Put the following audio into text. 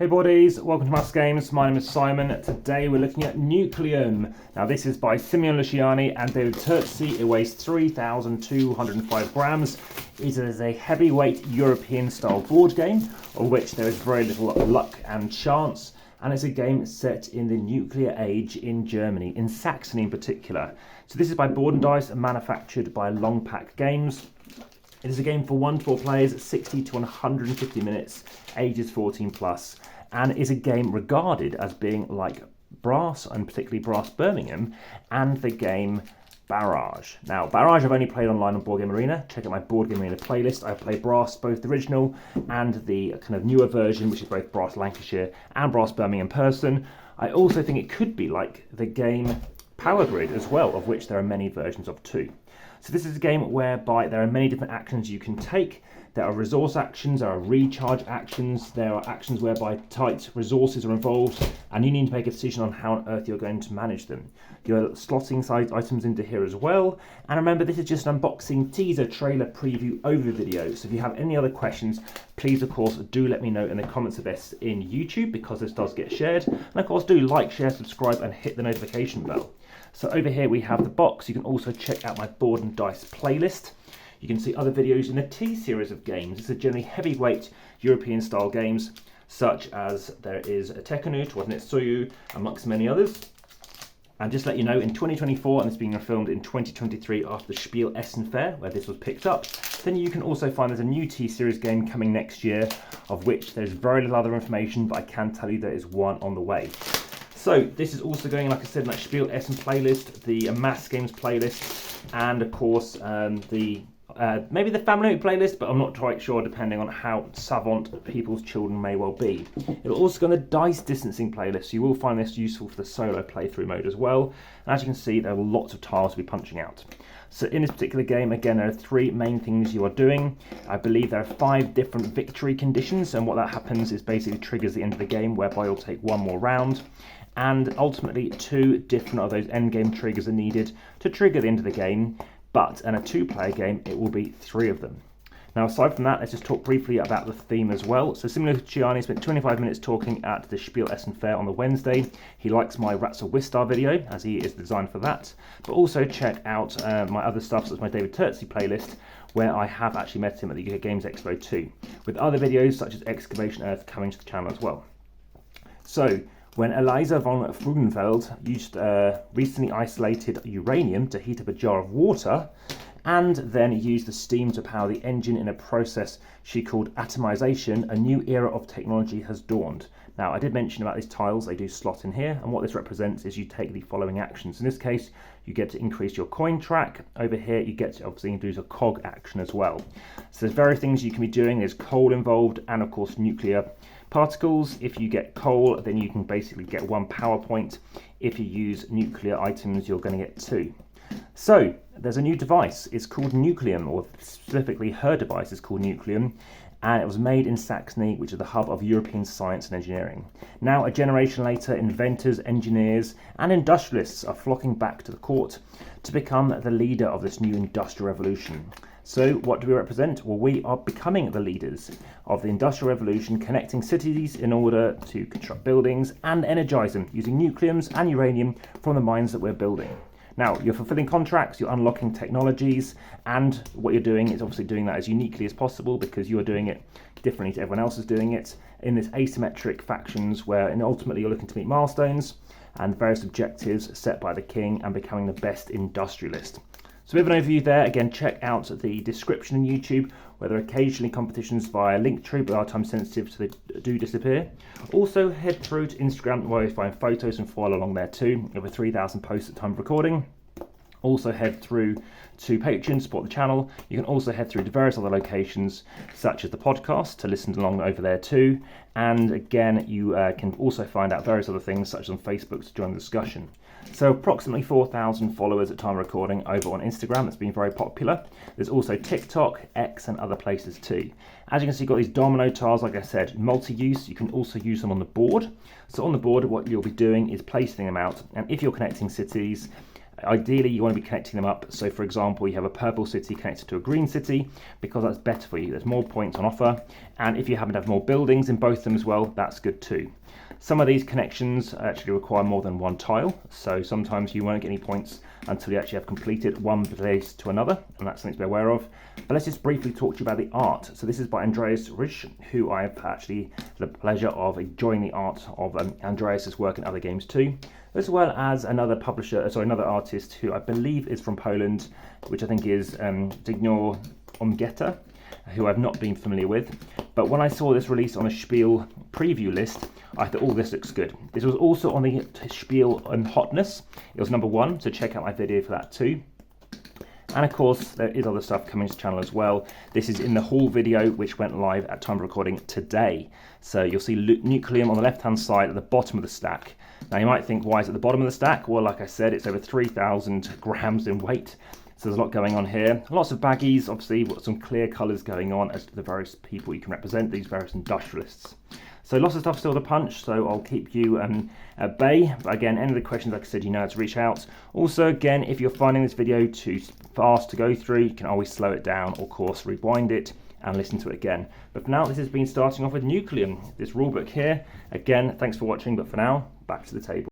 Hey buddies, welcome to AmassGames. My name is Simon. Today we're looking at Nucleum. Now this is by Simeon Luciani and David Turtsey. It weighs 3,205 grams. It is a heavyweight European style board game of which there is very little luck and chance, and it's a game set in the nuclear age in Germany, in Saxony in particular. So this is by Board and Dice and manufactured by Longpack Games. It is a game for 1 to 4 players, 60 to 150 minutes, ages 14 plus, and is a game regarded as being like Brass, and particularly Brass Birmingham, and the game Barrage. Now, Barrage I've only played online on Boardgamearena. Check out my Boardgamearena playlist. I've played Brass, both the original and the kind of newer version, which is both Brass Lancashire and Brass Birmingham in person. I also think it could be like the game Power Grid as well, of which there are many versions of too. So this is a game whereby there are many different actions you can take. There are resource actions, there are recharge actions, there are actions whereby tight resources are involved, and you need to make a decision on how on earth you're going to manage them. You're slotting side items into here as well. And remember, this is just an unboxing teaser trailer preview over video. So if you have any other questions, please of course do let me know in the comments of this in YouTube, because this does get shared. And of course do like, share, subscribe and hit the notification bell. So over here we have the box. You can also check out my Board and Dice playlist. You can see other videos in a T-series of games. These are generally heavyweight European style games, such as there is Tekkenut, Hotness, Soyu, amongst many others. And just to let you know, in 2024, and it's being filmed in 2023 after the Spiel Essen Fair, where this was picked up, then you can also find there's a new T-series game coming next year, of which there's very little other information, but I can tell you there is one on the way. So this is also going, like I said, in that Spiel Essen playlist, the AmassGames playlist, and of course maybe the family playlist, but I'm not quite sure, depending on how savant people's children may well be. It'll also go on the dice distancing playlist, so you will find this useful for the solo playthrough mode as well. And as you can see, there are lots of tiles to be punching out. So in this particular game, again, there are 3 main things you are doing. I believe there are 5 different victory conditions, and what that happens is basically triggers the end of the game, whereby you'll take 1 more round. And ultimately 2 different of those end game triggers are needed to trigger the end of the game, but in a 2-player game it will be 3 of them. Now aside from that, let's just talk briefly about the theme as well. So Simeon Luciani spent 25 minutes talking at the Spiel Essen Fair on the Wednesday. He likes my Ratzel Wistar video, as he is designed for that, but also check out my other stuff, such as my David Turtsey playlist, where I have actually met him at the UK Games Expo too, with other videos such as Excavation Earth coming to the channel as well. So when Eliza von Frugenfeld used recently isolated uranium to heat up a jar of water, and then used the steam to power the engine in a process she called atomization, a new era of technology has dawned. Now, I did mention about these tiles, they do slot in here, and what this represents is you take the following actions. In this case, you get to increase your coin track. Over here, you get to obviously do a cog action as well. So there's various things you can be doing. There's coal involved, and of course nuclear particles. If you get coal, then you can basically get 1 power point. If you use nuclear items, you're going to get 2. So there's a new device. It's called Nucleum, or specifically her device is called Nucleum, and it was made in Saxony, which is the hub of European science and engineering. Now, a generation later, inventors, engineers and industrialists are flocking back to the court to become the leader of this new industrial revolution. So what do we represent? Well, we are becoming the leaders of the Industrial Revolution, connecting cities in order to construct buildings and energize them using nucleums and uranium from the mines that we're building. Now, you're fulfilling contracts, you're unlocking technologies, and what you're doing is obviously doing that as uniquely as possible, because you are doing it differently to everyone else is doing it in this asymmetric factions, where ultimately you're looking to meet milestones and various objectives set by the king and becoming the best industrialist. So a bit of an overview there. Again, check out the description on YouTube, where there are occasionally competitions via Linktree, but are time sensitive, so they do disappear. Also, head through to Instagram, where you find photos and follow along there too. Over 3,000 posts at time of recording. Also head through to Patreon, support the channel. You can also head through to various other locations, such as the podcast, to listen along over there too. And again, you can also find out various other things, such as on Facebook, to join the discussion. So approximately 4,000 followers at time of recording over on Instagram. That's been very popular. There's also TikTok, X and other places too. As you can see, you've got these domino tiles, like I said, multi-use. You can also use them on the board. So on the board, what you'll be doing is placing them out. And if you're connecting cities, Ideally, you want to be connecting them up. So for example, you have a purple city connected to a green city because that's better for you. There's more points on offer. And if you happen to have more buildings in both of them as well, that's good too. Some of these connections actually require more than one tile. So sometimes you won't get any points until you actually have completed one place to another. And that's something to be aware of. But let's just briefly talk to you about the art. So this is by Andreas Rich, who I've actually had the pleasure of enjoying the art of Andreas's work in other games too, as well as another publisher, another artist who I believe is from Poland, which I think is Dignor Omgeta, who I've not been familiar with. But when I saw this release on a Spiel preview list, I thought, oh, this looks good. This was also on the Spiel on hotness. It was #1, so check out my video for that too. And of course, there is other stuff coming to the channel as well. This is in the haul video, which went live at time of recording today. So you'll see Nucleum on the left-hand side at the bottom of the stack. Now you might think, why is it at the bottom of the stack? Well, like I said, it's over 3,000 grams in weight. So there's a lot going on here. Lots of baggies, obviously, got some clear colours going on as to the various people you can represent, these various industrialists. So lots of stuff still to punch, so I'll keep you at bay. But again, any of the questions, like I said, you know how to reach out. Also, again, if you're finding this video too fast to go through, you can always slow it down or, of course, rewind it and listen to it again. But for now, this has been starting off with Nucleum, this rulebook here. Again, thanks for watching, but for now, back to the table.